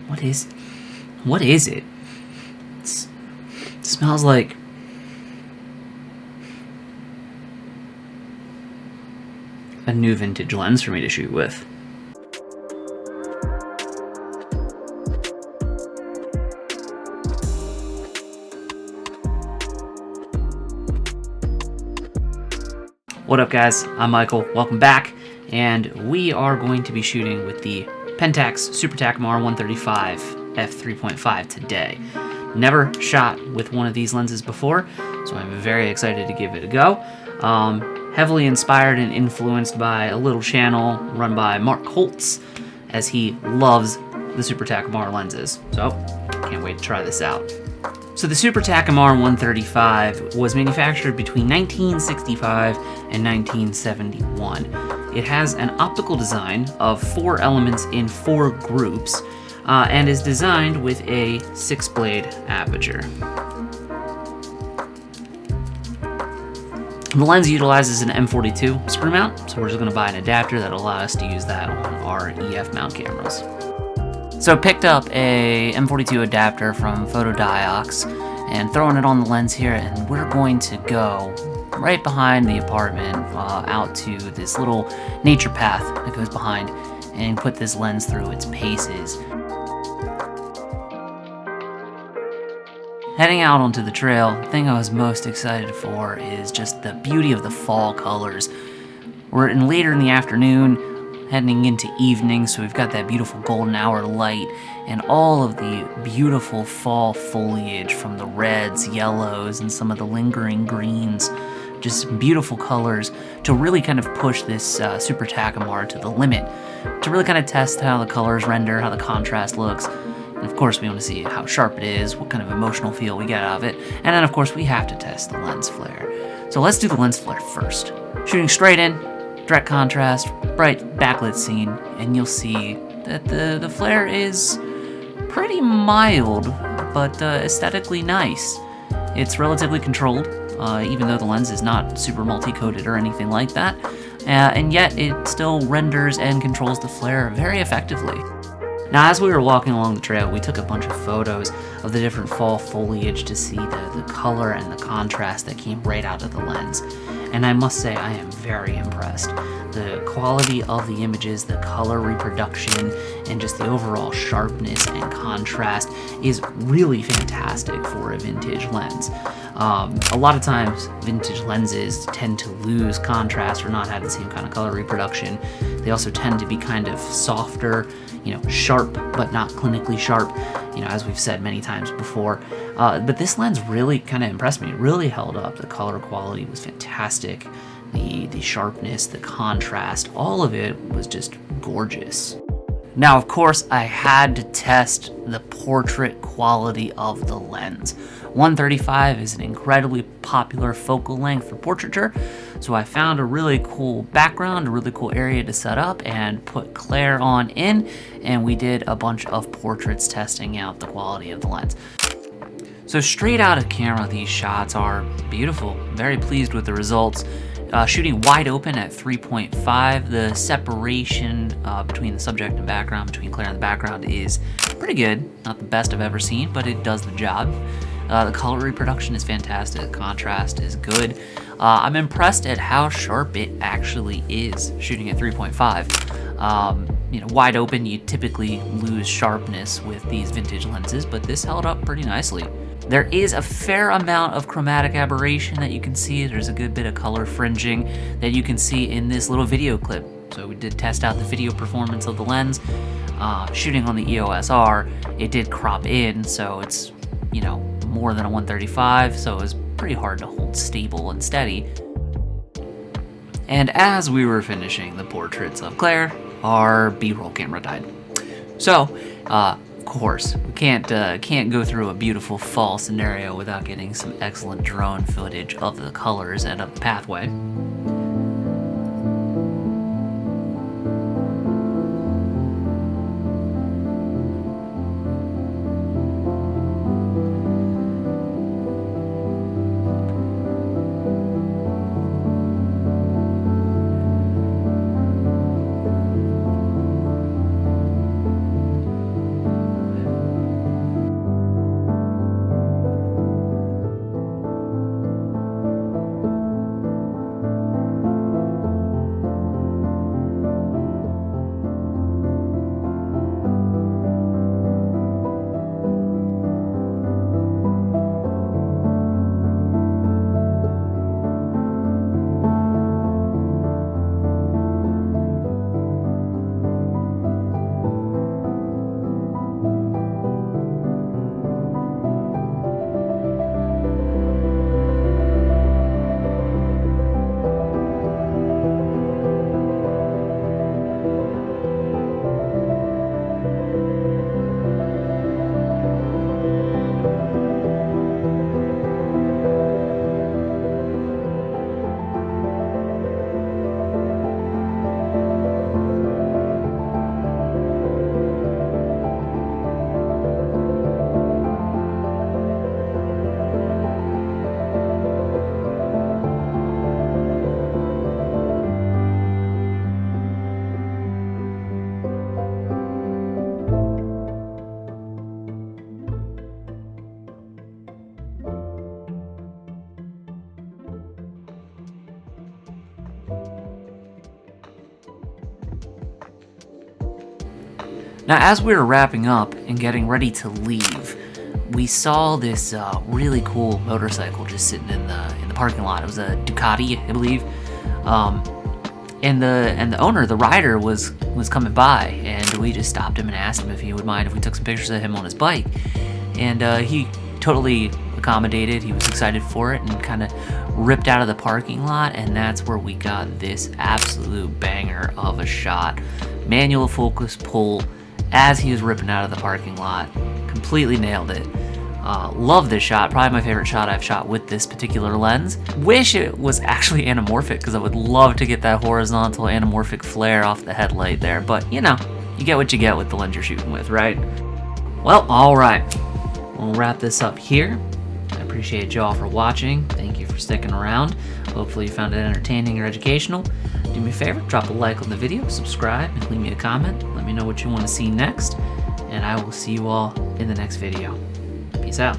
What is it? It smells like a new vintage lens for me to shoot with. What up guys, I'm Michael, welcome back, and we are going to be shooting with the Pentax Super Takumar 135 F3.5 today. Never shot with one of these lenses before, so I'm very excited to give it a go. Heavily inspired and influenced by a little channel run by Mark Holtz, as he loves the Super Takumar lenses, so can't wait to try this out. So the Super Takumar 135 was manufactured between 1965 and 1971. It has an optical design of 4 elements in 4 groups, and is designed with a 6-blade aperture. The lens utilizes an M42 screw mount, so we're just going to buy an adapter that'll allow us to use that on our EF mount cameras. So picked up a M42 adapter from Photodiox and throwing it on the lens here, and we're going to go right behind the apartment out to this little nature path that goes behind and put this lens through its paces. Heading out onto the trail, the thing I was most excited for is just the beauty of the fall colors. We're later in the afternoon, heading into evening, so we've got that beautiful golden hour light and all of the beautiful fall foliage from the reds, yellows, and some of the lingering greens. Just beautiful colors to really kind of push this Super Takumar to the limit, to really kind of test how the colors render, how the contrast looks. And of course we want to see how sharp it is, what kind of emotional feel we get out of it, and then of course we have to test the lens flare. So let's do the lens flare first. Shooting straight in, direct contrast, bright backlit scene, and you'll see that the flare is pretty mild, but aesthetically nice. It's relatively controlled, even though the lens is not super multi-coated or anything like that, and yet it still renders and controls the flare very effectively. Now, as we were walking along the trail, we took a bunch of photos of the different fall foliage to see the color and the contrast that came right out of the lens. And I must say, I am very impressed. The quality of the images, the color reproduction, and just the overall sharpness and contrast is really fantastic for a vintage lens. A lot of times, vintage lenses tend to lose contrast or not have the same kind of color reproduction. They also tend to be kind of softer, sharp, but not clinically sharp, as we've said many times before. But this lens really kind of impressed me. It really held up. The color quality was fantastic. The sharpness, the contrast, all of it was just gorgeous. Now, of course, I had to test the portrait quality of the lens. 135 is an incredibly popular focal length for portraiture, so I found a really cool background, a really cool area to set up, and put Claire on in, and we did a bunch of portraits testing out the quality of the lens. So straight out of camera, these shots are beautiful. Very pleased with the results. Shooting wide open at 3.5, the separation between the subject and background, between Claire and the background, is pretty good. Not the best I've ever seen, but it does the job. The color reproduction is fantastic, the contrast is good. I'm impressed at how sharp it actually is shooting at 3.5. Wide open, you typically lose sharpness with these vintage lenses, but this held up pretty nicely. There is a fair amount of chromatic aberration that you can see. There's a good bit of color fringing that you can see in this little video clip. So we did test out the video performance of the lens. Shooting on the EOS R, it did crop in, so it's, more than a 135, so it was pretty hard to hold stable and steady. And as we were finishing the portraits of Claire, our B-roll camera died. So, of course, we can't go through a beautiful fall scenario without getting some excellent drone footage of the colors and of the pathway. Now, as we were wrapping up and getting ready to leave, we saw this really cool motorcycle just sitting in the parking lot. It was a Ducati, I believe. And the owner, the rider, was coming by, and we just stopped him and asked him if he would mind if we took some pictures of him on his bike. And he totally accommodated. He was excited for it and kind of ripped out of the parking lot, and that's where we got this absolute banger of a shot. Manual focus pull as he was ripping out of the parking lot. Completely nailed it. Love this shot. Probably my favorite shot I've shot with this particular lens. Wish it was actually anamorphic, because I would love to get that horizontal anamorphic flare off the headlight there. But, you know, you get what you get with the lens you're shooting with, right? Well, alright. We'll wrap this up here. I appreciate you all for watching. Thank you for sticking around. Hopefully you found it entertaining or educational. Do me a favor, drop a like on the video, subscribe, and leave me a comment. Let me know what you want to see next, and I will see you all in the next video. Peace out.